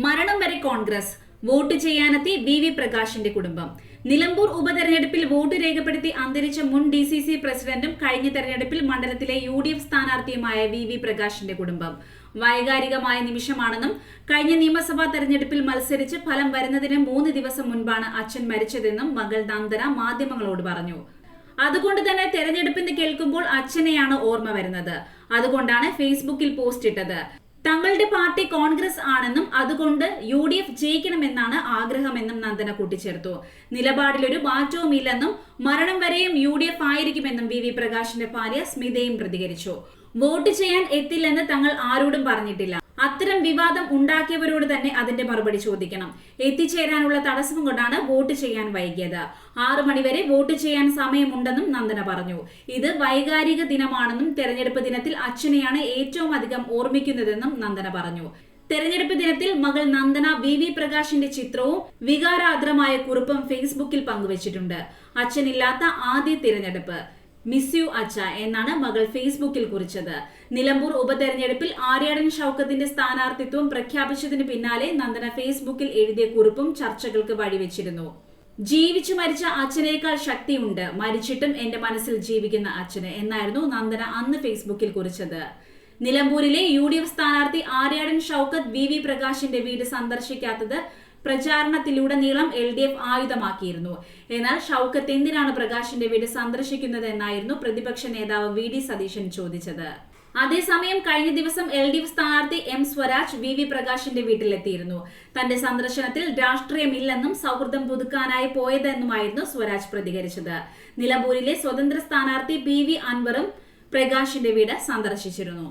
മരണം വരെ Congress vote ചെയ്യാനെത്തി V പ്രകാശിന്റെ കുടുംബം. നിലമ്പൂർ ഉപതെരഞ്ഞെടുപ്പിൽ വോട്ട് രേഖപ്പെടുത്തി അന്തരിച്ച മുൻ DCC പ്രസിഡന്റും കഴിഞ്ഞ തെരഞ്ഞെടുപ്പിൽ മണ്ഡലത്തിലെ UDF സ്ഥാനാർത്ഥിയുമായ വി പ്രകാശിന്റെ കുടുംബം. വൈകാരികമായ നിമിഷമാണെന്നും കഴിഞ്ഞ നിയമസഭാ തെരഞ്ഞെടുപ്പിൽ മത്സരിച്ച് ഫലം വരുന്നതിന് 3 ദിവസം മുൻപാണ് അച്ഛൻ മരിച്ചതെന്നും മകൾ നന്ദന മാധ്യമങ്ങളോട് പറഞ്ഞു. അതുകൊണ്ട് തന്നെ തെരഞ്ഞെടുപ്പിന് കേൾക്കുമ്പോൾ അച്ഛനെയാണ് ഓർമ്മ വരുന്നത്. അതുകൊണ്ടാണ് ഫേസ്ബുക്കിൽ പോസ്റ്റ് ഇട്ടത്. തങ്ങളുടെ പാർട്ടി കോൺഗ്രസ് ആണെന്നും അതുകൊണ്ട് UDF ജയിക്കണമെന്നാണ് ആഗ്രഹമെന്നും നന്ദന കൂട്ടിച്ചേർത്തു. നിലപാടിലൊരു മാറ്റവുമില്ലെന്നും മരണം വരെയും UDF ആയിരിക്കുമെന്നും വി പ്രകാശിന്റെ ഭാര്യ സ്മിതയും പ്രതികരിച്ചു. വോട്ട് ചെയ്യാൻ എത്തില്ലെന്ന് തങ്ങൾ ആരോടും പറഞ്ഞിട്ടില്ല. അത്തരം വിവാദം ഉണ്ടാക്കിയവരോട് തന്നെ അതിന്റെ മറുപടി ചോദിക്കണം. എത്തിച്ചേരാനുള്ള തടസ്സം കൊണ്ടാണ് വോട്ട് ചെയ്യാൻ വൈകിയത്. 6 മണിവരെ വോട്ട് ചെയ്യാൻ സമയമുണ്ടെന്നും നന്ദന പറഞ്ഞു. ഇത് വൈകാരിക ദിനമാണെന്നും തെരഞ്ഞെടുപ്പ് ദിനത്തിൽ അച്ഛനെയാണ് ഏറ്റവും അധികം ഓർമ്മിക്കുന്നതെന്നും നന്ദന പറഞ്ഞു. തെരഞ്ഞെടുപ്പ് ദിനത്തിൽ മകൾ നന്ദന വി പ്രകാശിന്റെ ചിത്രവും വികാരാർദ്രമായ കുറിപ്പും ഫേസ്ബുക്കിൽ പങ്കുവച്ചിട്ടുണ്ട്. അച്ഛനില്ലാത്ത ആദ്യ തിരഞ്ഞെടുപ്പ്, മിസ് യു അച്ഛ എന്നാണ് മകൾ ഫേസ്ബുക്കിൽ കുറിച്ചത്. നിലമ്പൂർ ഉപതെരഞ്ഞെടുപ്പിൽ ആര്യാടൻ ഷൗക്കത്തിന്റെ സ്ഥാനാർത്ഥിത്വം പ്രഖ്യാപിച്ചതിന് പിന്നാലെ നന്ദന ഫേസ്ബുക്കിൽ എഴുതിയ കുറിപ്പും ചർച്ചകൾക്ക് വഴിവെച്ചിരുന്നു. ജീവിച്ചു മരിച്ച അച്ഛനേക്കാൾ ശക്തിയുണ്ട് മരിച്ചിട്ടും എന്റെ മനസ്സിൽ ജീവിക്കുന്ന അച്ഛന് എന്നായിരുന്നു നന്ദന അന്ന് ഫേസ്ബുക്കിൽ കുറിച്ചത്. നിലമ്പൂരിലെ UDF സ്ഥാനാർത്ഥി ആര്യാടൻ ഷൗക്കത്ത് വി പ്രകാശിന്റെ വീട് സന്ദർശിക്കാത്തത് പ്രചാരണത്തിലുടനീളം LDF ആയുധമാക്കിയിരുന്നു. എന്നാൽ ഷൗക്കത്ത് എന്തിനാണ് പ്രകാശിന്റെ വീട് സന്ദർശിക്കുന്നത് എന്നായിരുന്നു പ്രതിപക്ഷ നേതാവ് VD സതീശൻ ചോദിച്ചത്. അതേസമയം കഴിഞ്ഞ ദിവസം LDF സ്ഥാനാർത്ഥി M സ്വരാജ് വി പ്രകാശിന്റെ വീട്ടിലെത്തിയിരുന്നു. തന്റെ സന്ദർശനത്തിൽ രാഷ്ട്രീയമില്ലെന്നും സൗഹൃദം പുതുക്കാനായി പോയതെന്നുമായിരുന്നു സ്വരാജ് പ്രതികരിച്ചത്. നിലമ്പൂരിലെ സ്വതന്ത്ര സ്ഥാനാർത്ഥി PV അൻവറും പ്രകാശിന്റെ വീട് സന്ദർശിച്ചിരുന്നു.